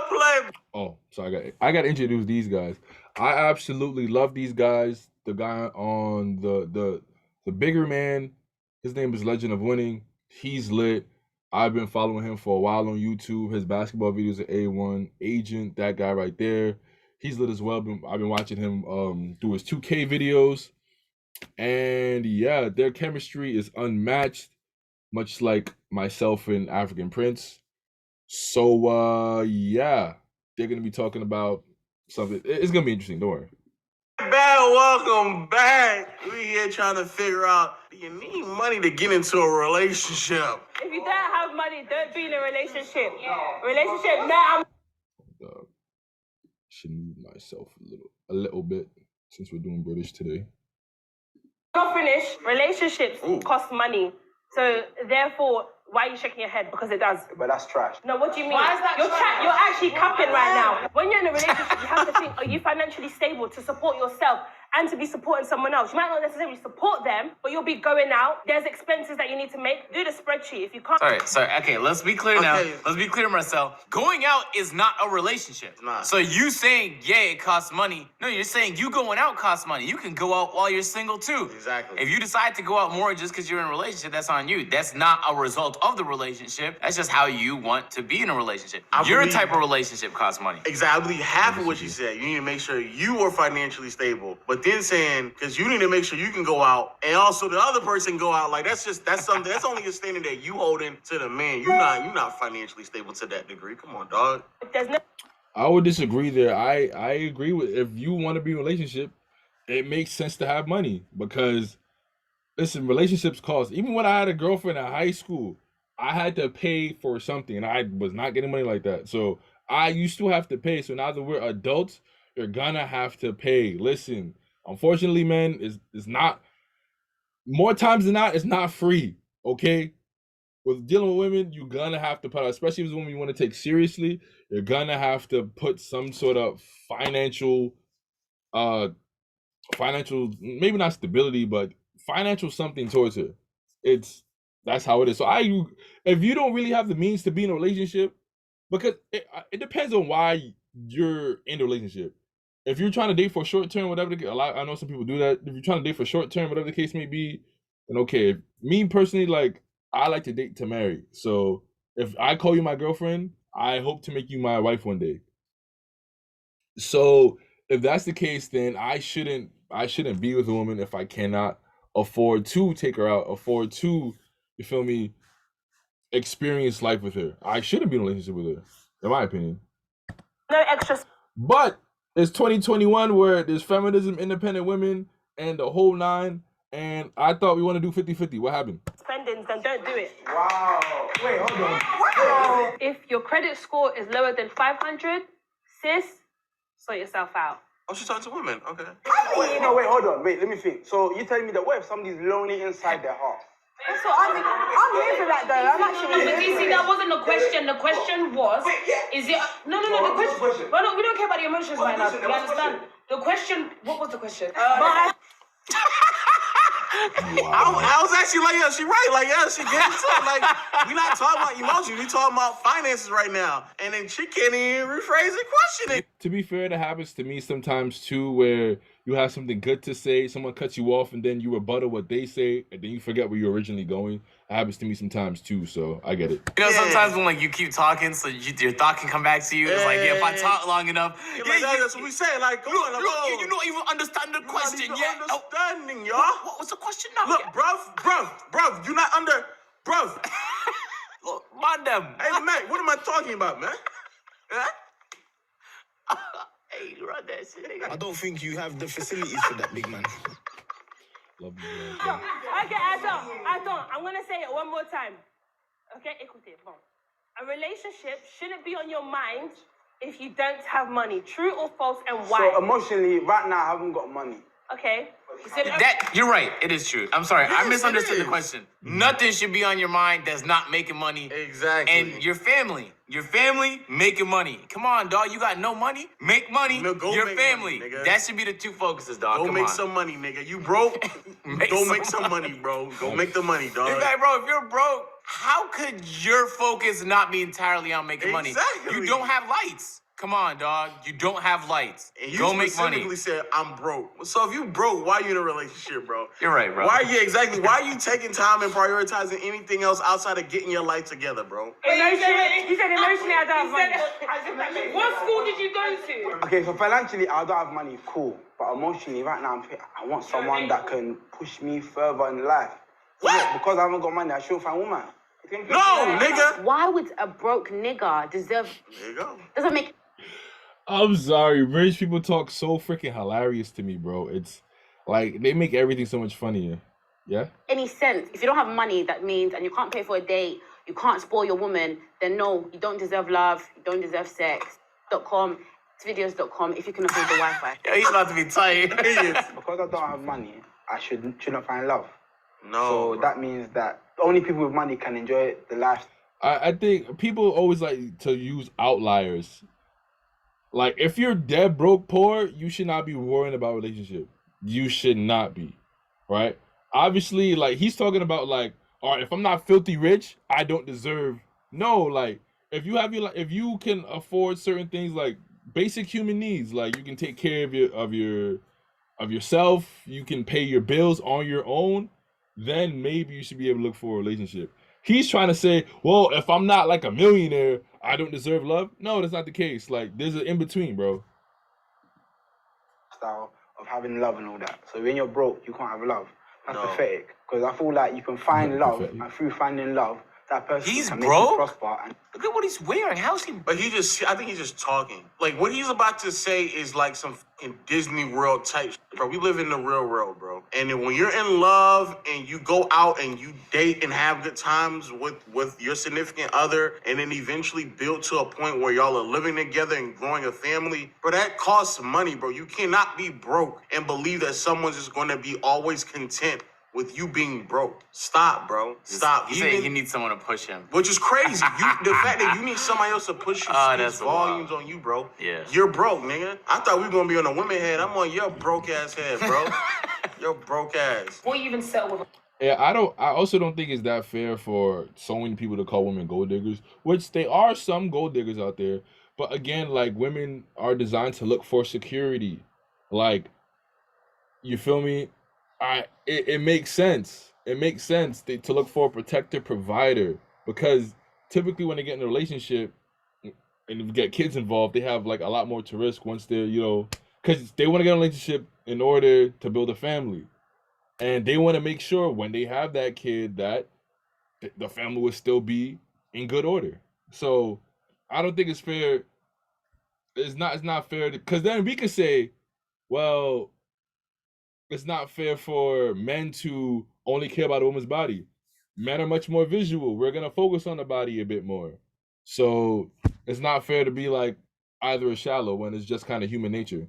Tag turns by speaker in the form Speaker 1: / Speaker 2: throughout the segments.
Speaker 1: play.
Speaker 2: Oh, so I got to introduce these guys. I absolutely love these guys. The guy on the bigger man, his name is Legend of Winning. He's lit. I've been following him for a while on YouTube. His basketball videos are A1. Agent, that guy right there. He's lit as well. I've been watching him do his 2K videos. And yeah, their chemistry is unmatched, much like myself and African Prince. So yeah, they're gonna be talking about something. It's gonna be interesting. Don't worry.
Speaker 1: Welcome back. We here trying to figure out, do you need money to get into a relationship?
Speaker 3: If you don't have money, don't be in a relationship. Relationship now.
Speaker 2: Should move myself a little bit since we're doing British today.
Speaker 3: Not finished. Relationships cost money, so therefore, why are you shaking your head? Because it does.
Speaker 4: But that's trash.
Speaker 3: No, what do you mean? Why is that you're actually capping right now. When you're in a relationship, you have to think, are you financially stable to support yourself and to be supporting someone else? You might not necessarily support them, but you'll be going out. There's expenses that you need to make. Do the spreadsheet. If you can't...
Speaker 5: Sorry. Okay, let's be clear now. Let's be clear, Marcel. Going out is not a relationship.
Speaker 1: It's not.
Speaker 5: So you saying, yeah, it costs money. No, you're saying you going out costs money. You can go out while you're single, too.
Speaker 1: Exactly.
Speaker 5: If you decide to go out more just because you're in a relationship, that's on you. That's not a result of the relationship. That's just how you want to be in a relationship. Your type of relationship costs money.
Speaker 1: Exactly. I believe half of what you said. You need to make sure you are financially stable. But then saying, because you need to make sure you can go out and also the other person go out, like that's something, that's only a standard that you holding to the man. You're not financially stable to that degree. Come on, dog.
Speaker 2: I would disagree there. I agree with, if you want to be in a relationship, it makes sense to have money because listen, relationships cost. Even when I had a girlfriend in high school, I had to pay for something and I was not getting money like that. So you still have to pay. So now that we're adults, you're gonna have to pay. Listen, unfortunately, man, it's not, more times than not, it's not free. Okay? With dealing with women, you're gonna have to put, especially if it's a woman you want to take seriously, you're gonna have to put some sort of financial, maybe not stability, but financial something towards her. That's how it is. So if you don't really have the means to be in a relationship, because it depends on why you're in the relationship. If you're trying to date for short term, whatever I know some people do that. If you're trying to date for short term, whatever the case may be, then okay. Me personally, like, I like to date to marry. So if I call you my girlfriend, I hope to make you my wife one day. So if that's the case, then I shouldn't be with a woman if I cannot afford to take her out, afford to, you feel me, experience life with her. I shouldn't be in a relationship with her, in my opinion.
Speaker 3: No extra.
Speaker 2: But it's 2021 where there's feminism, independent women, and the whole nine. And I thought we want to do 50-50. What happened?
Speaker 3: Spendings, then don't do it.
Speaker 4: Wow. Wait, hold on. Wow.
Speaker 3: If your credit score is lower than 500, sis, sort yourself out.
Speaker 1: Oh, she's talking to women. Okay.
Speaker 4: Wait, hold on. Wait, let me think. So you're telling me that what if somebody's lonely inside their heart?
Speaker 3: So I'm here for that though. I'm actually.
Speaker 6: No, but you see, that wasn't the question. The question was, is it? No. The question. Well, no, we don't care about the emotions right now. You understand? The question. What was the question?
Speaker 1: I was actually like, yeah, she right. Like, yeah, she getting to it. Like, we not talking about emotions. We talking about finances right now. And then she can't even rephrase the question.
Speaker 2: To be fair, that happens to me sometimes too, where you have something good to say, someone cuts you off, and then you rebuttal what they say, and then you forget where you're originally going. That happens to me sometimes too, so I get it.
Speaker 5: You know, sometimes when like you keep talking, so your thought can come back to you. It's like, yeah, if I talk long enough,
Speaker 1: that's what we say. Like, come on,
Speaker 5: you don't even understand the question yet.
Speaker 1: Understanding, y'all.
Speaker 5: What was the question now?
Speaker 1: Look, bruv, you not under, bruv.
Speaker 5: Look, madam.
Speaker 1: Hey, Mac, what am I talking about, man? Huh?
Speaker 5: Hey, run that shit.
Speaker 7: I don't think you have the facilities for that, big man.
Speaker 2: Love you,
Speaker 3: Okay, attends. I'm gonna say it one more time. Okay, écoutez. Bon. A relationship shouldn't be on your mind if you don't have money. True or false, and why?
Speaker 4: So emotionally, right now, I haven't got money.
Speaker 3: Okay.
Speaker 5: You're right. It is true. I'm sorry. I misunderstood the question. Nothing should be on your mind that's not making money.
Speaker 1: Exactly.
Speaker 5: And your family making money. Come on, dog. You got no money? Make money.
Speaker 1: No, go
Speaker 5: your
Speaker 1: make
Speaker 5: family.
Speaker 1: money, nigga.
Speaker 5: That should be the two focuses, dog.
Speaker 1: Go
Speaker 5: Come
Speaker 1: make
Speaker 5: on.
Speaker 1: some money, nigga. You broke? Go make some money, bro. Go make the money, dog.
Speaker 5: In fact, bro, if you're broke, How could your focus not be entirely on making money?
Speaker 1: Exactly.
Speaker 5: You don't have lights. Come on, dog. You don't have lights.
Speaker 1: And you
Speaker 5: Go make
Speaker 1: specifically
Speaker 5: money.
Speaker 1: said, I'm broke. So if you broke, why you in a relationship, bro?
Speaker 5: You're right, bro.
Speaker 1: Why are you taking time and prioritizing anything else outside of getting your life together, bro?
Speaker 3: He said emotionally I don't have money.
Speaker 6: What school did you go to?
Speaker 4: Okay, so financially, I don't have money, cool. But emotionally, right now, I want someone that can push me further in life.
Speaker 1: What?
Speaker 4: Yeah, because I haven't got money, I shouldn't find a woman.
Speaker 1: No, nigga.
Speaker 8: Why would a broke nigga deserve?
Speaker 1: There you go.
Speaker 8: Doesn't make
Speaker 2: I'm sorry, rich people talk so freaking hilarious to me, bro. It's like they make everything so much funnier. Yeah.
Speaker 8: any sense. If you don't have money, that means, and you can't pay for a date, you can't spoil your woman, then no, you don't deserve love, you don't deserve sex. .com, videos.com, if you can afford the Wi-Fi.
Speaker 5: Yo, he's about to be tight.
Speaker 4: Because I don't have money, I shouldn't find love.
Speaker 1: No.
Speaker 4: So
Speaker 1: bro.
Speaker 4: that means that only people with money can enjoy the life.
Speaker 2: I think people always like to use outliers. Like, if you're dead broke poor, you should not be worrying about relationship. You should not be, right? Obviously, like, he's talking about, like, all right, if I'm not filthy rich, I don't deserve. No, like, if you can afford certain things, like basic human needs, like you can take care of yourself, you can pay your bills on your own, then maybe you should be able to look for a relationship. He's trying to say, well, if I'm not like a millionaire, I don't deserve love. No, that's not the case. Like, there's an in-between, bro.
Speaker 4: Style of having love and all that. So when you're broke, you can't have love. That's
Speaker 1: No.
Speaker 4: pathetic. Because I feel like you can find
Speaker 2: Not
Speaker 4: love,
Speaker 2: pathetic.
Speaker 4: and through finding love, that person
Speaker 5: He's
Speaker 4: can
Speaker 5: broke?
Speaker 4: make you prosper. And
Speaker 5: Look at what he's wearing. How's he?
Speaker 1: But I think he's just talking. Like, what he's about to say is like some fucking Disney World type shit, bro. We live in the real world, bro. And then when you're in love and you go out and you date and have good times with your significant other, and then eventually build to a point where y'all are living together and growing a family, bro, that costs money, bro. You cannot be broke and believe that someone's just going to be always content with you being broke. Stop, bro. Stop.
Speaker 5: He said he needs someone to push him.
Speaker 1: Which is crazy. The fact that you need somebody else to push you
Speaker 5: Oh,
Speaker 1: speaks
Speaker 5: that's
Speaker 1: volumes on you, bro.
Speaker 5: Yeah.
Speaker 1: You're broke, nigga. I thought we were gonna be on a women head. I'm on your broke ass head, bro. Your broke ass.
Speaker 6: Before you even settle with
Speaker 2: Yeah, I also don't think it's that fair for so many people to call women gold diggers, which they are some gold diggers out there. But again, like, women are designed to look for security. Like, you feel me? It makes sense. It makes sense to look for a protector provider, because typically when they get in a relationship and get kids involved, they have like a lot more to risk once they're, because they want to get in a relationship in order to build a family. And they want to make sure when they have that kid that the family will still be in good order. So I don't think it's fair. It's not fair, because then we could say, well, it's not fair for men to only care about a woman's body. Men are much more visual. We're gonna focus on the body a bit more. So it's not fair to be like either is shallow when it's just kind of human nature.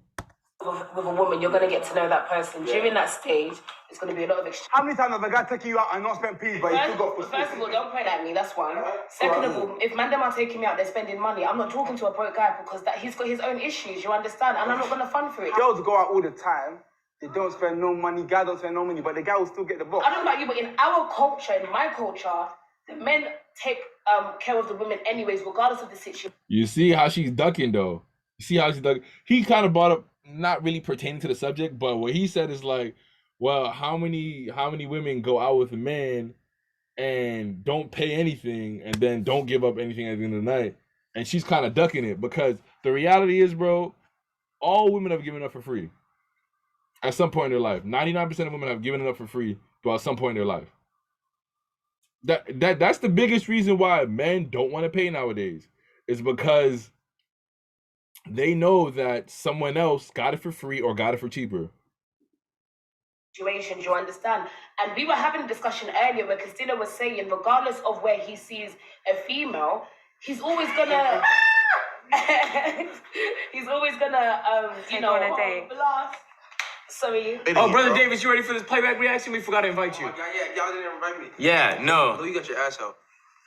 Speaker 6: with a woman, you're going to get to know that person. During that stage, it's going to be a lot of exchange.
Speaker 4: how many times have a guy taken you out and not spent peas, but you still got for
Speaker 6: First of all, don't point at me, that's one. Second of all, if man them are taking me out, they're spending money. I'm not talking to a broke guy because he's got his own issues, you understand? And I'm not going to fund for it.
Speaker 4: Girls go out all the time. They don't spend no money. Guys don't spend no money, but the guy will still get the box.
Speaker 6: I don't know about you, but in our culture, in my culture, the men take care of the women anyways, regardless of the situation.
Speaker 2: You see how she's ducking, though. You see how she's ducking. He kind of brought up, not really pertaining to the subject, but what he said is like, well, how many women go out with a man and don't pay anything and then don't give up anything at the end of the night? And she's kind of ducking it, because the reality is, bro, all women have given up for free at some point in their life. 99% of women have given it up for free at some point in their life. That's the biggest reason why men don't want to pay nowadays, is because they know that someone else got it for free or got it for cheaper.
Speaker 6: Situations, you understand? And we were having a discussion earlier where Christina was saying, regardless of where he sees a female, he's always gonna
Speaker 3: On a date.
Speaker 6: blast. Sorry.
Speaker 5: Oh, Brother Davis, you ready for this playback reaction? We forgot to invite you.
Speaker 4: Yeah, y'all didn't invite me.
Speaker 5: Yeah, no.
Speaker 4: Oh, you got your ass out.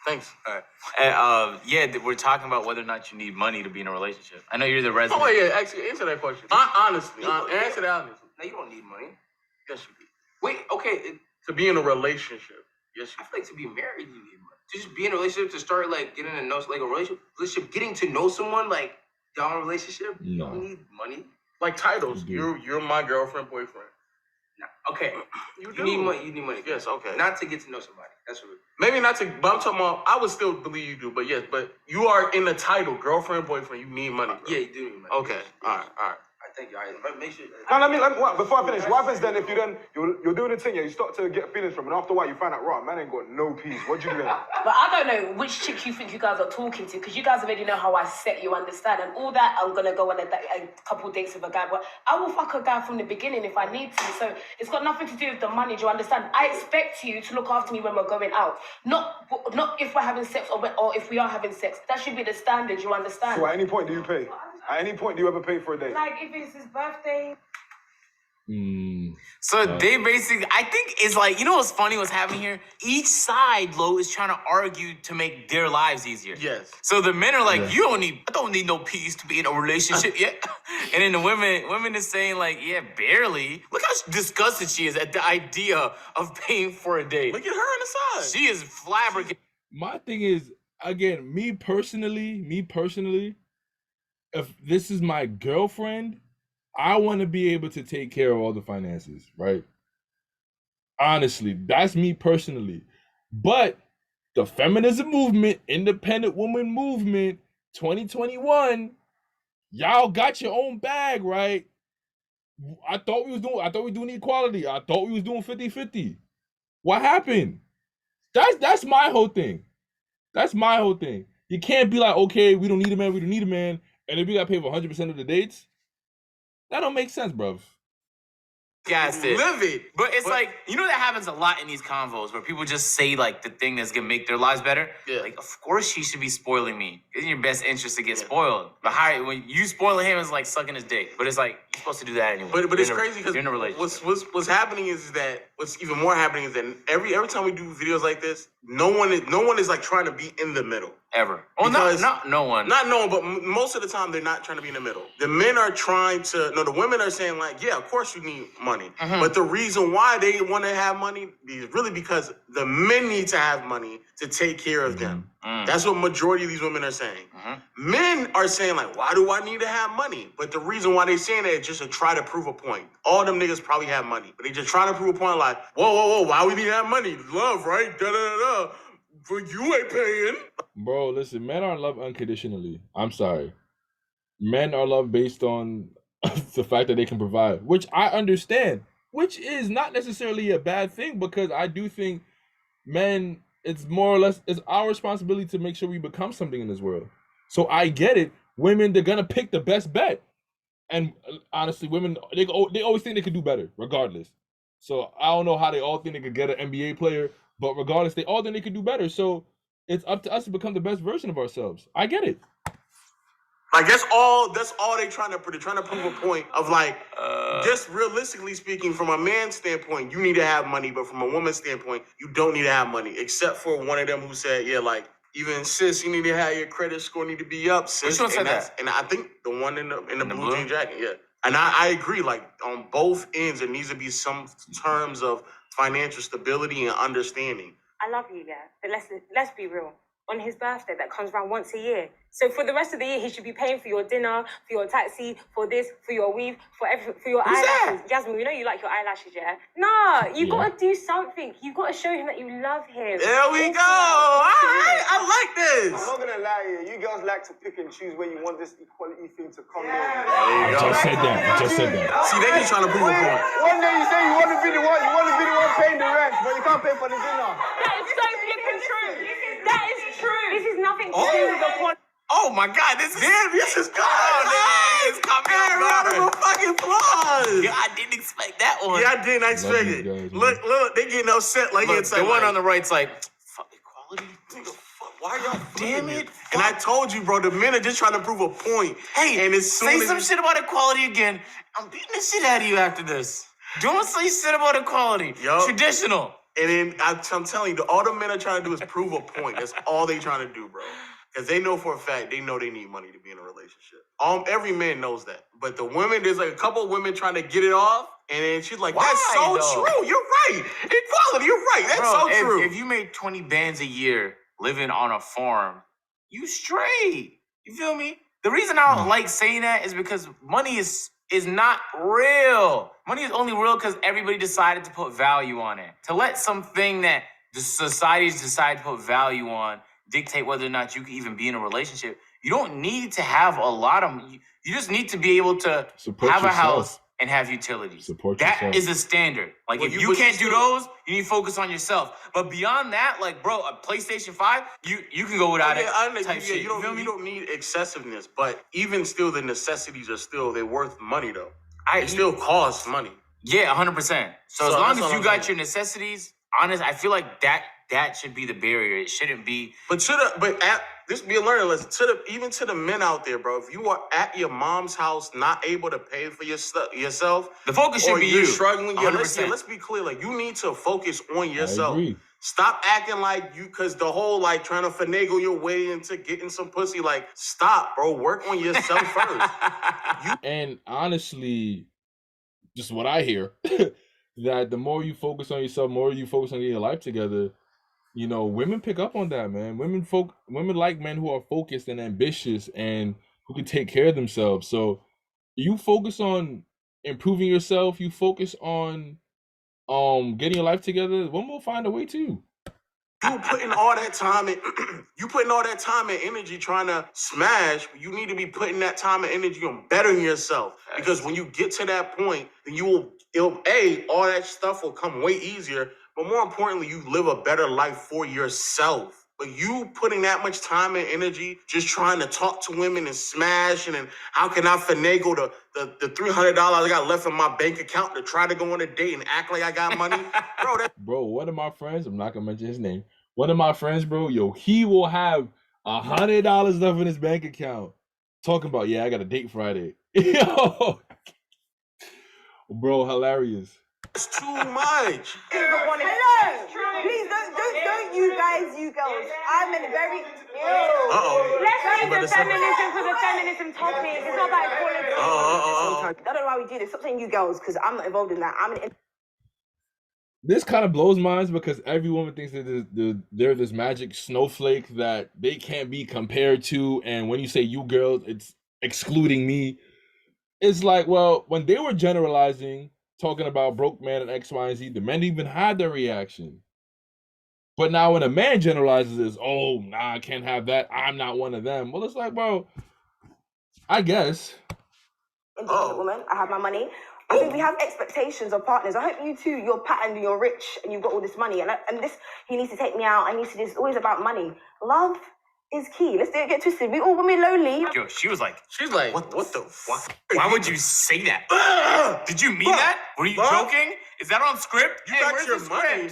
Speaker 1: Thanks.
Speaker 4: All right.
Speaker 5: We're talking about whether or not you need money to be in a relationship. I know you're the resident.
Speaker 1: Oh, yeah, actually, answer that question. Honestly, answer that honestly.
Speaker 4: No, you don't need money.
Speaker 1: Yes, you do.
Speaker 4: Wait, okay.
Speaker 1: To be in a relationship. Yes,
Speaker 4: I
Speaker 1: you
Speaker 4: feel like to be married, you need money.
Speaker 9: just be in a relationship to start like getting to know like a relationship, getting to know someone like y'all in a relationship. You don't need money.
Speaker 1: Like titles. You're my girlfriend, boyfriend.
Speaker 9: No. Okay.
Speaker 1: You
Speaker 9: need money. You need money.
Speaker 1: Yes, okay.
Speaker 9: Not to get to know somebody. That's what.
Speaker 1: Maybe not to, but I'm talking about, I would still believe you do, but yes, but you are in the title, girlfriend, boyfriend, you need money, bro.
Speaker 9: Yeah, you do need money.
Speaker 1: Okay, all right.
Speaker 9: Thank you. All right, make sure.
Speaker 10: Now, let me before I finish, what happens then if you're doing the thing, you start to get feelings from it, and after a while you find out, right, man ain't got no peace. What do you do then?
Speaker 6: But I don't know which chick you think you guys are talking to, because you guys already know how I set you, understand? And all that, I'm going to go on a couple dates with a guy, but I will fuck a guy from the beginning if I need to. So it's got nothing to do with the money, do you understand? I expect you to look after me when we're going out. Not if we're having sex or if we are having sex. That should be the standard, you understand?
Speaker 10: So at any point do you pay? At any point do you ever pay for a date?
Speaker 6: Like if it's his birthday.
Speaker 5: So they basically, I think it's like, you know what's funny what's happening here? Each side, Lo, is trying to argue to make their lives easier.
Speaker 1: Yes.
Speaker 5: So the men are like, I don't need no peace to be in a relationship yet. And then the women is saying like, yeah, barely. Look how disgusted she is at the idea of paying for a date.
Speaker 1: Look at her on the side.
Speaker 5: She is flabbergasted.
Speaker 2: My thing is, again, me personally, if this is my girlfriend, I want to be able to take care of all the finances, right? Honestly, that's me personally. But the feminism movement, independent woman movement, 2021, y'all got your own bag, right? I thought we were doing equality. I thought we was doing 50-50. What happened? That's my whole thing. That's my whole thing. You can't be like, okay, we don't need a man, and if we got to pay for 100% of the dates, that don't make sense, bruv.
Speaker 5: Live it. But it's like, you know that happens a lot in these convos where people just say like the thing that's gonna make their lives better.
Speaker 1: Yeah.
Speaker 5: Like, of course she should be spoiling me. It's in your best interest to get spoiled. But when you spoiling him, it's like sucking his dick. But it's like, you're supposed to do that anyway.
Speaker 1: But it's crazy because
Speaker 5: you're in a relationship.
Speaker 1: What's happening is that what's even more happening is that every time we do videos like this, no one is like trying to be in the middle.
Speaker 5: Ever. Oh, not no one.
Speaker 1: Not no one, but most of the time they're not trying to be in the middle. The men are the women are saying like, yeah, of course you need money. Mm-hmm. But the reason why they want to have money is really because the men need to have money to take care of them. Mm. That's what majority of these women are saying. Mm-hmm. Men are saying like, why do I need to have money? But the reason why they're saying that is just to try to prove a point. All them niggas probably have money, but they just trying to prove a point like, whoa, why we need to have money? Love, right? Da-da-da-da. But you ain't paying.
Speaker 2: Bro, listen, men are loved unconditionally. I'm sorry. Men are loved based on the fact that they can provide, which I understand, which is not necessarily a bad thing, because I do think men, it's more or less, it's our responsibility to make sure we become something in this world. So I get it. Women, they're going to pick the best bet. And honestly, women, they always think they could do better, regardless. So I don't know how they all think they could get an NBA player, but regardless, they all think they could do better. So it's up to us to become the best version of ourselves. I get it.
Speaker 1: Like that's all they're trying to prove. They're trying to prove a point of like, just realistically speaking, from a man's standpoint, you need to have money, but from a woman's standpoint, you don't need to have money. Except for one of them who said, yeah, like, even sis, you need to have your credit score need to be up, sis.
Speaker 5: Which one said that?
Speaker 1: And I think the one in the blue jean jacket, yeah. And I agree, like on both ends, there needs to be some terms of financial stability and understanding.
Speaker 3: I love you, yeah, but let's be real. On his birthday, that comes around once a year. So for the rest of the year, he should be paying for your dinner, for your taxi, for this, for your weave, for your eyelashes. Jasmine, we know you like your eyelashes, yeah? Nah, you gotta do something. You gotta show him that you love him.
Speaker 1: There we go. All right, I like this.
Speaker 10: I'm not gonna lie, you girls like to pick and choose when you want this equality thing to come in.
Speaker 2: I just said that.
Speaker 1: See, they keep trying to prove a point.
Speaker 10: One day you say you want to be the one paying the rent, but you can't pay for the dinner.
Speaker 3: That is so flipping true. That is true. This is nothing to do with the point.
Speaker 5: Oh my God, this is good. It's coming
Speaker 1: round of fucking applause.
Speaker 5: Yeah, I didn't expect that one.
Speaker 1: Yeah, I didn't expect it.
Speaker 2: Guys,
Speaker 1: look, they getting upset like it's
Speaker 5: the one on the right's like,
Speaker 1: fuck equality. Why y'all damn it? And I told you, bro, the men are just trying to prove a point.
Speaker 5: Hey,
Speaker 1: and
Speaker 5: say some shit about equality again. I'm beating the shit out of you after this. Don't say shit about equality.
Speaker 1: Yo.
Speaker 5: Traditional.
Speaker 1: And then I'm telling you, all the men are trying to do is prove a point. That's all they trying to do, bro. Because they know for a fact, they know they need money to be in a relationship. Every man knows that. But the women, there's like a couple of women trying to get it off. And then she's like, that's so true. You're right. Equality, you're right. That's so true.
Speaker 5: If you made 20 bands a year living on a farm, you straight. You feel me? The reason I don't like saying that is because money is not real. Money is only real because everybody decided to put value on it. To let something that the societies decide to put value on dictate whether or not you can even be in a relationship, you don't need to have a lot of. You just need to be able to have a house and have utilities. That is a standard. Like, if you can't do those, you need to focus on yourself. But beyond that, like, bro, a PlayStation 5, you can go without it.
Speaker 1: You don't need excessiveness, but even still, the necessities are still, they're worth money though. It still costs money.
Speaker 5: Yeah, 100%. So as long as you got your necessities, honest, I feel like that should be the barrier. It shouldn't be.
Speaker 1: This be a learning lesson even to the men out there, bro. If you are at your mom's house, not able to pay for yourself,
Speaker 5: the focus should be you.
Speaker 1: Struggling. Let's be clear. Like, you need to focus on yourself. Stop acting like you, because the whole like trying to finagle your way into getting some pussy. Like, stop, bro. Work on yourself first.
Speaker 2: And honestly, just what I hear, that the more you focus on yourself, more you focus on getting your life together. You know, women pick up on that, man. Women like men who are focused and ambitious and who can take care of themselves. So you focus on improving yourself, you focus on getting your life together, women will find a way too.
Speaker 1: You putting all that time and energy trying to smash. You need to be putting that time and energy on bettering yourself. Because when you get to that point, then all that stuff will come way easier. But more importantly, you live a better life for yourself. But you putting that much time and energy just trying to talk to women and smash, and then how can I finagle the $300 I got left in my bank account to try to go on a date and act like I got money?
Speaker 2: Bro, one of my friends, I'm not gonna mention his name. One of my friends, bro, he will have $100 left in his bank account, talking about, I got a date Friday. Yo, bro, hilarious.
Speaker 1: It's too much.
Speaker 11: Hello. Please don't you girls. I'm in a very.
Speaker 3: Let's leave the feminism for the feminism topic. It's not about equality.
Speaker 11: I don't know why we do this. Stop saying you girls, because I'm not involved in that.
Speaker 2: This kind of blows minds because every woman thinks that they're this magic snowflake that they can't be compared to. And when you say you girls, it's excluding me. It's like, well, when they were generalizing, talking about broke man and X, Y, and Z, the men even had their reaction. But now when a man generalizes this, I can't have that, I'm not one of them. Well, it's like, bro, I guess.
Speaker 11: Independent woman, I have my money. I think we have expectations of partners. I hope you too, you're patterned, you're rich, and you've got all this money. And this, he needs to take me out, I need to do this. It's always about money. Love is key. Let's don't get twisted. When we're lonely.
Speaker 5: Yo, she's like,
Speaker 1: what the fuck?
Speaker 5: Why would you say that? Did you mean that? Were you joking? Is that on script?
Speaker 1: You got your money.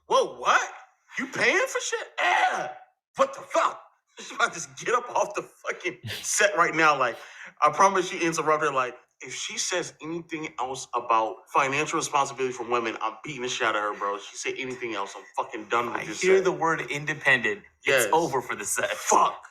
Speaker 1: Whoa, what? You paying for shit? Yeah. What the fuck? She's about to just get up off the fucking set right now. Like, I promise she interrupted her. Like, if she says anything else about financial responsibility for women, I'm beating the shit out of her, bro. If she say anything else, I'm fucking done with this.
Speaker 5: I hear the word independent. Yes. It's over for the set.
Speaker 1: Fuck.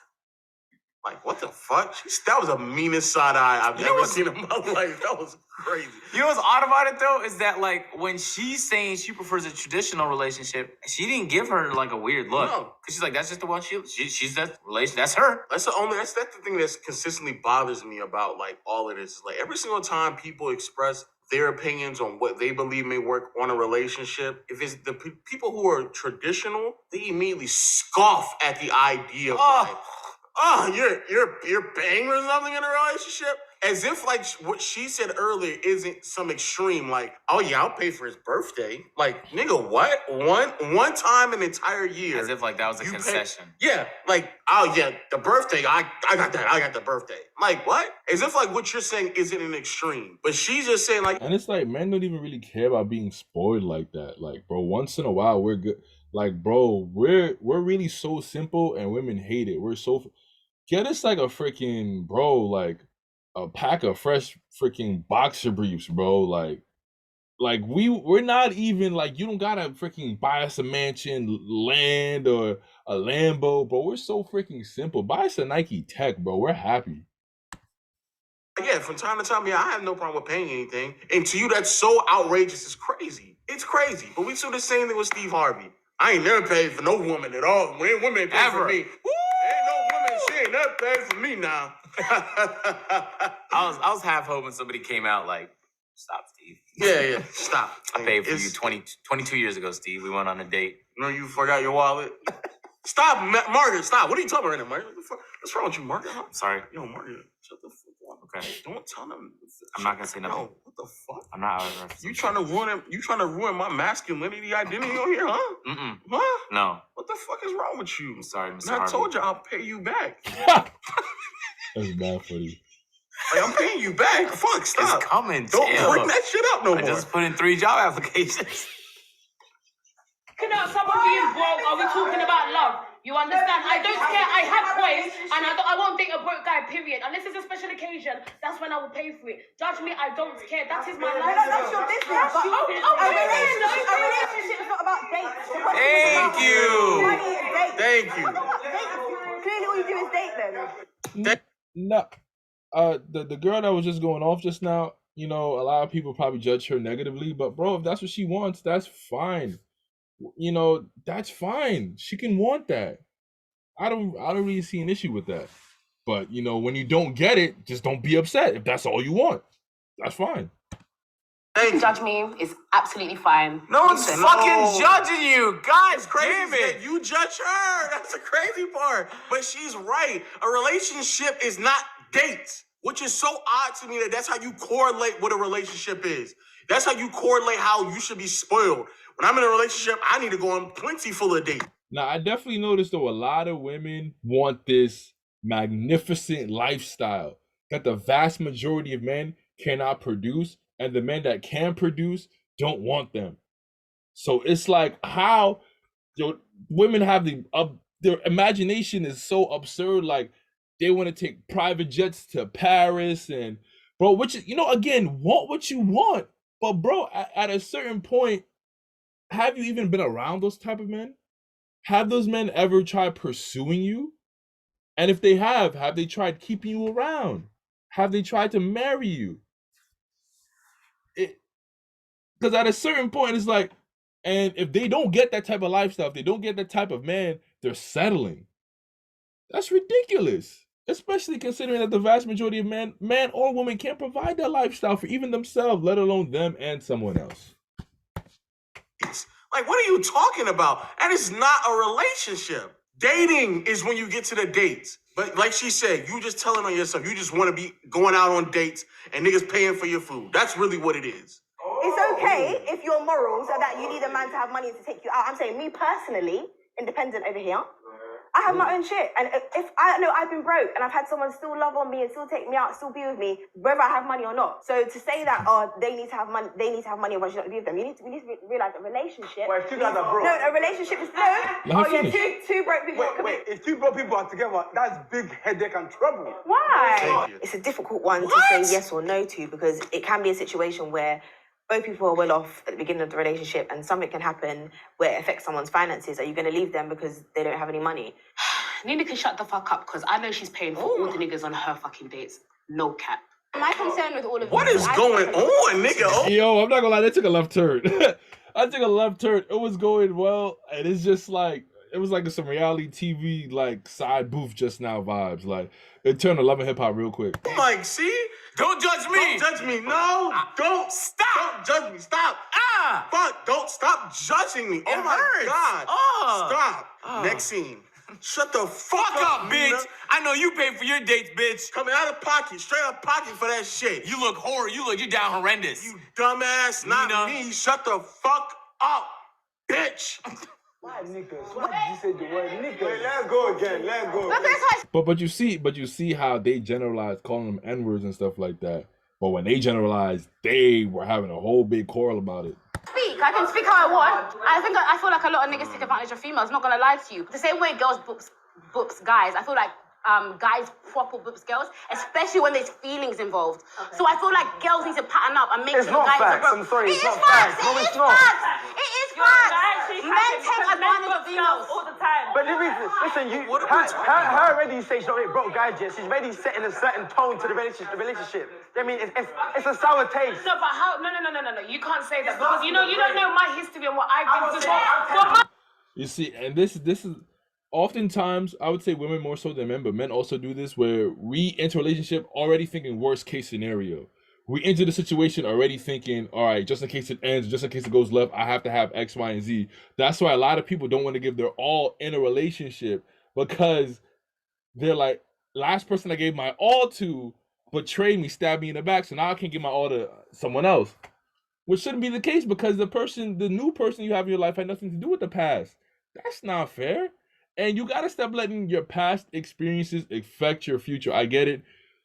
Speaker 1: Like, what the fuck? That was the meanest side eye I've ever seen in my life. That was crazy.
Speaker 5: You know what's odd about it, though, is that, like, when she's saying she prefers a traditional relationship, she didn't give her, like, a weird look. No. Because she's like, that's just the one she's that relation. That's her.
Speaker 1: That's the thing that consistently bothers me about, like, all of this. Is like, every single time people express their opinions on what they believe may work on a relationship, if it's the people who are traditional, they immediately scoff at the idea of, you're paying for something in a relationship? As if, like, what she said earlier isn't some extreme, like, I'll pay for his birthday. Like, nigga, what? One time an entire year.
Speaker 5: As if, like, that was a concession.
Speaker 1: The birthday, I got that. I got the birthday. Like, what? As if, like, what you're saying isn't an extreme. But she's just saying, like...
Speaker 2: And it's like, men don't even really care about being spoiled like that. Like, bro, once in a while, we're good. Like, bro, we're really so simple, and women hate it. We're so... Get us, like, a freaking, bro, like, a pack of fresh freaking boxer briefs, bro. Like we're not even, like, you don't gotta freaking buy us a mansion, land, or a Lambo, bro. We're so freaking simple. Buy us a Nike Tech, bro. We're happy.
Speaker 1: Yeah, from time to time, I have no problem with paying anything. And to you, that's so outrageous. It's crazy. It's crazy. But we do the same thing with Steve Harvey. I ain't never paid for no woman at all. When women ain't paid for me. Woo! Ain't no woman, she ain't never paid for me now.
Speaker 5: I was half hoping somebody came out like, stop, Steve.
Speaker 1: Yeah, stop.
Speaker 5: I paid for you 22 years ago, Steve. We went on a date.
Speaker 1: No, you forgot your wallet. Stop, Margaret, stop. What are you talking about right now, Margaret? What's wrong with you, Margaret?
Speaker 5: I'm sorry.
Speaker 1: Yo, Margaret, shut the fuck up.
Speaker 5: Okay.
Speaker 1: Don't tell them.
Speaker 5: I'm not gonna say nothing.
Speaker 1: Yo, what the fuck?
Speaker 5: I'm not out of reference.
Speaker 1: You trying to ruin my masculinity identity on here, huh?
Speaker 5: Mm-mm.
Speaker 1: Huh?
Speaker 5: No.
Speaker 1: What the fuck is wrong with you?
Speaker 5: I'm sorry, Mr.
Speaker 1: And I
Speaker 5: Harvey.
Speaker 1: told you I'll pay you back.
Speaker 2: That's bad for you.
Speaker 1: Like, I'm paying you back. Fuck, stop.
Speaker 5: It's coming.
Speaker 1: Don't
Speaker 5: chill.
Speaker 1: bring that shit up no
Speaker 5: I
Speaker 1: more.
Speaker 5: just put in 3 job applications.
Speaker 6: You know, someone being broke, are we talking about love? You understand? I don't care. I have coins, and I won't date a broke guy, period. Unless it's a special occasion, that's when I will pay for it. Judge me, I don't care. That is my life.
Speaker 11: That's your business. But a relationship is not about dates.
Speaker 5: Thank you.
Speaker 11: Money is date.
Speaker 1: Thank you.
Speaker 11: Clearly, all you do is date then.
Speaker 2: No, the girl that was just going off just now, you know, a lot of people probably judge her negatively, but bro, if that's what she wants, that's fine. You know, that's fine. She can want that. I don't really see an issue with that. But you know, when you don't get it, just don't be upset. If that's all you want, that's fine.
Speaker 8: Judge me is absolutely fine.
Speaker 5: No one's fucking judging you. God damn
Speaker 1: Crazy
Speaker 5: it.
Speaker 1: that you judge her. That's the crazy part. But she's right. A relationship is not dates, which is so odd to me that that's how you correlate what a relationship is. That's how you correlate how you should be spoiled. When I'm in a relationship, I need to go on plenty full of dates.
Speaker 2: Now, I definitely noticed though a lot of women want this magnificent lifestyle that the vast majority of men cannot produce, and the men that can produce don't want them. So it's like how women have their imagination is so absurd. Like they want to take private jets to Paris and bro, which is, you know, again, want what you want. But bro, at a certain point, have you even been around those type of men? Have those men ever tried pursuing you? And if they have they tried keeping you around? Have they tried to marry you? Because at a certain point, it's like, and if they don't get that type of lifestyle, if they don't get that type of man, they're settling. That's ridiculous. Especially considering that the vast majority of man or woman can't provide that lifestyle for even themselves, let alone them and someone else.
Speaker 1: Like, what are you talking about? That is not a relationship. Dating is when you get to the dates. But like she said, you just telling on yourself. You just want to be going out on dates and niggas paying for your food. That's really what it is.
Speaker 11: It's okay if your morals are that you need a man to have money to take you out. I'm saying, me personally, independent over here, I have my own shit. And if I know I've been broke and I've had someone still love on me and still take me out, still be with me, whether I have money or not. So to say that, they need to have money, or I should not be with them, we need to realize a relationship.
Speaker 10: Well, if two guys are broke.
Speaker 11: No, a relationship is two broke people.
Speaker 10: Wait, if two broke people are together, that's big headache and trouble.
Speaker 11: Why? It's a difficult one to say yes or no to, because it can be a situation where both people are well off at the beginning of the relationship and something can happen where it affects someone's finances. Are you going to leave them because they don't have any money?
Speaker 6: Nina can shut the fuck up, because I know she's paying for all the niggas on her fucking dates. No cap.
Speaker 8: My concern with all of
Speaker 1: What is going on, nigga? Oh.
Speaker 2: Yo, I'm not gonna lie, they took a left turn. I took a left turn. It was going well, and it's just like it was like some reality TV like side booth just now vibes. Like it turned to Love and Hip Hop real quick.
Speaker 1: Like, see?
Speaker 5: Don't judge me.
Speaker 1: Don't judge me. No, don't
Speaker 5: stop.
Speaker 1: Don't judge me. Stop. Fuck, don't stop judging me. Oh my
Speaker 5: hurts.
Speaker 1: God. Stop. Next scene. Shut the fuck up,
Speaker 5: bitch.
Speaker 1: Nina.
Speaker 5: I know you pay for your dates, bitch.
Speaker 1: Coming out of pocket, straight out of pocket for that shit.
Speaker 5: You look horrible. You down horrendous.
Speaker 1: You dumbass, not
Speaker 5: Nina.
Speaker 1: me. Shut the fuck up, bitch.
Speaker 10: Why niggas? Why did you say the word niggas? Wait, let's go again. Let's go.
Speaker 2: But you see how they generalized calling them N-words and stuff like that. But when they generalized, they were having a whole big quarrel about it.
Speaker 8: I can speak how I want. I feel like a lot of niggas take advantage of females, not gonna lie to you. The same way girls books guys, I feel like guys proper books girls, especially when there's feelings involved. Okay. So I feel like girls need to pattern up and make sure guys are broke.
Speaker 10: I'm sorry,
Speaker 8: It is facts. It is facts. Men take advantage of females
Speaker 3: all the time.
Speaker 10: But listen, her already say she's already broke guys yet. She's already setting a certain tone to the relationship. I mean, it's a sour taste.
Speaker 6: No, but how? No. You can't say that because you don't know my history and what I've been through.
Speaker 2: You see, and this is oftentimes I would say women more so than men, but men also do this where we enter a relationship already thinking worst case scenario. We enter the situation already thinking, all right, just in case it ends, just in case it goes left, I have to have X, Y, and Z. That's why a lot of people don't want to give their all in a relationship because they're like, last person I gave my all to betrayed me, stabbed me in the back, so now I can't give my all to someone else. Which shouldn't be the case because the new person you have in your life had nothing to do with the past. That's not fair. And you gotta stop letting your past experiences affect your future. I get it.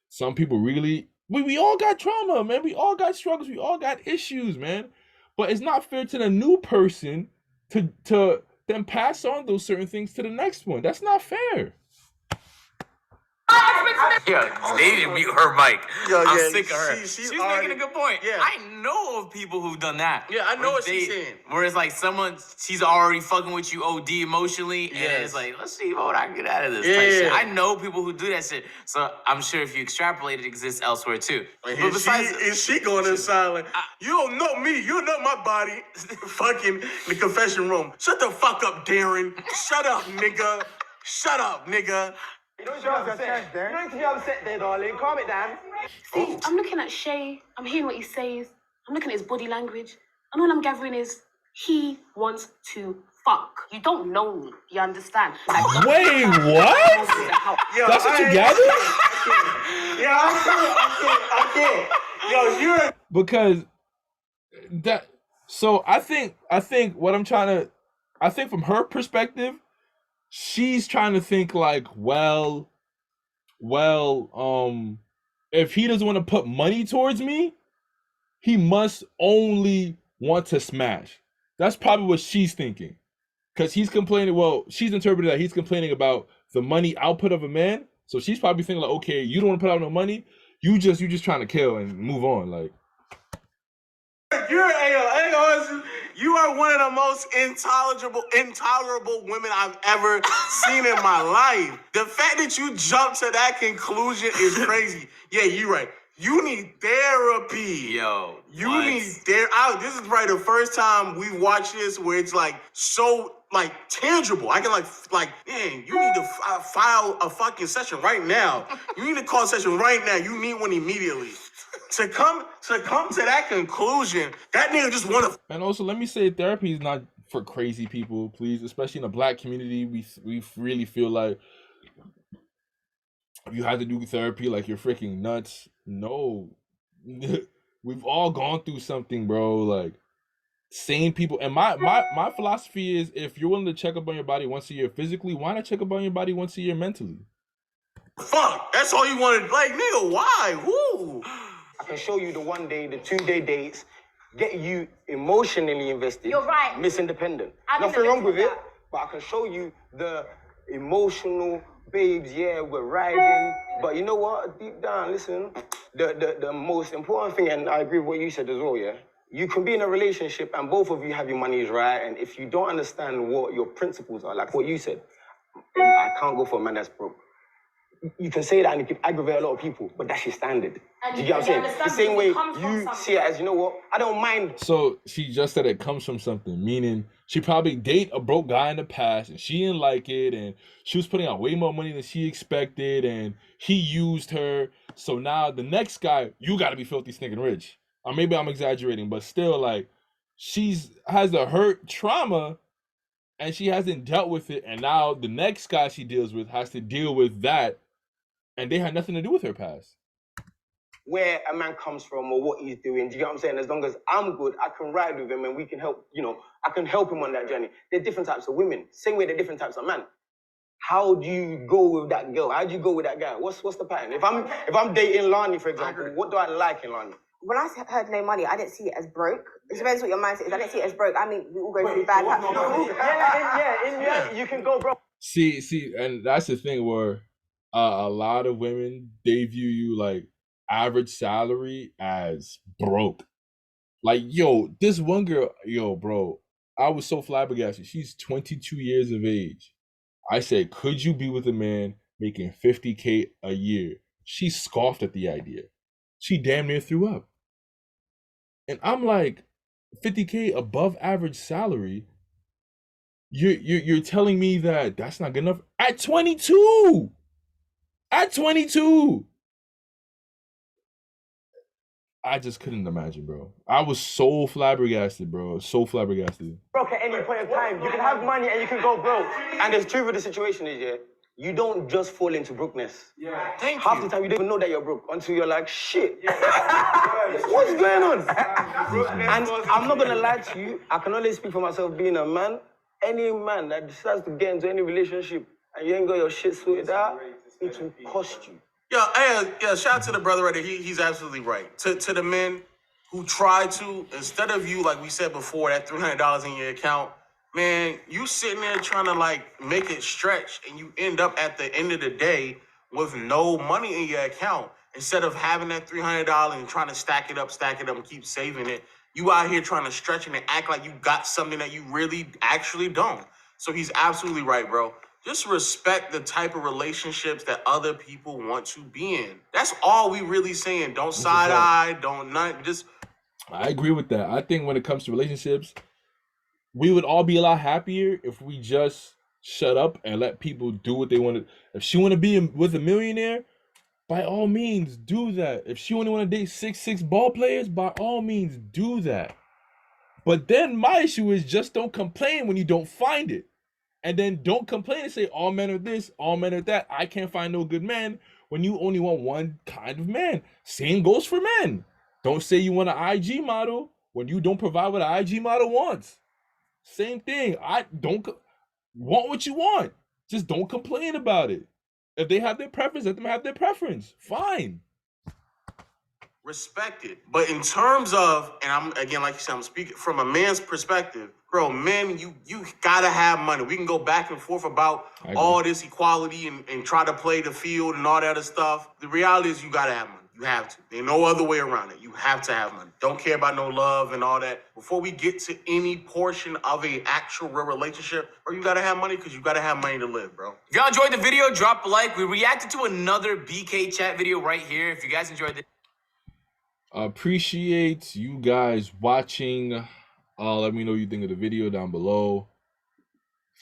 Speaker 2: Some people really we all got trauma, man. We all got struggles, we all got issues, man. But it's not fair to the new person to then pass on those certain things to the next one. That's not fair.
Speaker 5: Yeah, they didn't mute her mic.
Speaker 1: Yo,
Speaker 5: I'm
Speaker 1: yeah,
Speaker 5: sick of her.
Speaker 1: she's
Speaker 5: She's
Speaker 1: already-
Speaker 5: making a good point.
Speaker 1: Yeah.
Speaker 5: I know of people who've done that.
Speaker 1: Yeah, I know what she's saying.
Speaker 5: Where it's like she's already fucking with you OD emotionally, and
Speaker 1: Yes.
Speaker 5: it's like, let's see what I can get out of this.
Speaker 1: Yeah.
Speaker 5: Type shit. I know people who do that shit. So I'm sure if you extrapolate, it exists elsewhere too.
Speaker 1: And
Speaker 5: But besides,
Speaker 1: is she going in silent? You don't know me. You don't know my body. Fucking in the confession room. Shut the fuck up, Darren. Shut up, nigga. Shut up, nigga.
Speaker 10: You don't need to be upset. You don't need to be upset there, darling. Calm it down.
Speaker 6: See, I'm looking at Shay. I'm hearing what he says. I'm looking at his body language. And all I'm gathering is he wants to fuck. You don't know me. You understand? Like,
Speaker 2: Wait, what?
Speaker 1: Yo,
Speaker 2: That's what you gathered?
Speaker 1: Yeah, I can't. Yo, you're
Speaker 2: Because that so I think what I'm trying to I think from her perspective, she's trying to think like, well, if he doesn't want to put money towards me, he must only want to smash. That's probably what she's thinking. Because he's complaining, well, she's interpreted that he's complaining about the money output of a man. So she's probably thinking like, okay, you don't want to put out no money, you just trying to kill and move on. Like,
Speaker 1: you are one of the most intolerable women I've ever seen in my life. The fact that you jumped to that conclusion is crazy. Yeah, you're right. You need therapy.
Speaker 5: yo,
Speaker 1: You
Speaker 5: what?
Speaker 1: need therapy. This is probably the first time we watched this where it's like so like tangible. I can like, man, you need to file a fucking session right now. You need to call a session right now. You need one immediately. To come to that conclusion, that nigga just want to.
Speaker 2: and also let me say, therapy is not for crazy people, please. Especially in the Black community, we really feel like if you have to do therapy, like you're freaking nuts. No, we've all gone through something, bro. Like, sane people, and my philosophy is, if you're willing to check up on your body once a year physically, why not check up on your body once a year mentally?
Speaker 1: Fuck, that's all you wanted. Like, nigga, why? Who?
Speaker 10: I can show you the 1 day, the 2 day dates, get you emotionally invested.
Speaker 8: You're right.
Speaker 10: Miss Independent.
Speaker 8: I'm in
Speaker 10: Nothing
Speaker 8: the
Speaker 10: wrong
Speaker 8: middle
Speaker 10: with
Speaker 8: of
Speaker 10: it,
Speaker 8: that.
Speaker 10: but I can show you the emotional babes. Yeah, we're riding. But you know what? Deep down, listen, the most important thing, and I agree with what you said as well, yeah? You can be in a relationship and both of you have your monies right, and if you don't understand what your principles are, like what you said, I can't go for a man that's broke. You can say that and it can aggravate a lot of people, but that's your standard.
Speaker 6: And
Speaker 10: Do you get what I'm saying? The same way
Speaker 6: it comes from
Speaker 10: you
Speaker 6: something.
Speaker 10: see it as, you know what? I don't mind.
Speaker 2: So she just said it comes from something, meaning she probably date a broke guy in the past and she didn't like it, and she was putting out way more money than she expected, and he used her. So now the next guy, you got to be filthy, stinking rich. Or maybe I'm exaggerating, but still, like, has the hurt trauma and she hasn't dealt with it, and now the next guy she deals with has to deal with that, and they had nothing to do with her past.
Speaker 10: Where a man comes from or what he's doing. Do you get what I'm saying? As long as I'm good, I can ride with him and we can help, I can help him on that journey. There's different types of women. Same way there are different types of men. How do you go with that girl? How do you go with that guy? What's the pattern? If I'm dating Lani, for example, what do I like in Lani?
Speaker 11: When I heard no money, I didn't see it as broke. It depends what your mindset is. I didn't see it as broke. I mean, we all go through bad patches.
Speaker 10: In reality, you can go broke.
Speaker 2: See, and that's the thing where a lot of women, they view you like average salary as broke. Like, yo, this one girl, bro, I was so flabbergasted. She's 22 years of age. I said, could you be with a man making $50K a year? She scoffed at the idea. She damn near threw up. And I'm like, $50K above average salary? you're telling me that that's not good enough at 22. At 22. I just couldn't imagine, bro. I was so flabbergasted, bro. So flabbergasted.
Speaker 10: Broke at any point in time. You can have money and you can go broke. And the truth of the situation is, yeah, you don't just fall into brokenness.
Speaker 1: Yeah. Thank
Speaker 10: Half
Speaker 1: you.
Speaker 10: the time you don't even know that you're broke until you're like, shit. What's going on? And I'm not gonna lie to you. I can only speak for myself being a man. Any man that decides to get into any relationship and you ain't got your shit sorted out, it will cost you.
Speaker 1: Yeah, shout out to the brother right there. He's absolutely right. To the men who try to, instead of you, like we said before, that $300 in your account, man, you sitting there trying to like make it stretch, and you end up at the end of the day with no money in your account. Instead of having that $300 and trying to stack it up, and keep saving it, you out here trying to stretch it and act like you got something that you really actually don't. So he's absolutely right, bro. Just respect the type of relationships that other people want to be in. That's all we really saying. Don't side eye, don't not just.
Speaker 2: I agree with that. I think when it comes to relationships, we would all be a lot happier if we just shut up and let people do what they want to. If she want to be with a millionaire, by all means do that. If she only want to date 6'6" ball players, by all means do that. But then my issue is just don't complain when you don't find it. And then don't complain and say all men are this, all men are that. I can't find no good men when you only want one kind of man. Same goes for men. Don't say you want an IG model when you don't provide what an IG model wants. Same thing. I don't want what you want. Just don't complain about it. If they have their preference, let them have their preference. Fine.
Speaker 1: Respect it. But in terms of, and I'm again, like you said, I'm speaking from a man's perspective, bro, men, you gotta have money. We can go back and forth about all this equality and try to play the field and all that other stuff. The reality is you gotta have money. You have to. There's no other way around it. You have to have money. Don't care about no love and all that. Before we get to any portion of a actual real relationship, bro, you gotta have money because you gotta have money to live, bro.
Speaker 5: If y'all enjoyed the video, drop a like. We reacted to another BK chat video right here. If you guys enjoyed this.
Speaker 2: Appreciate you guys watching. Let me know what you think of the video down below.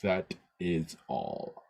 Speaker 2: That is all.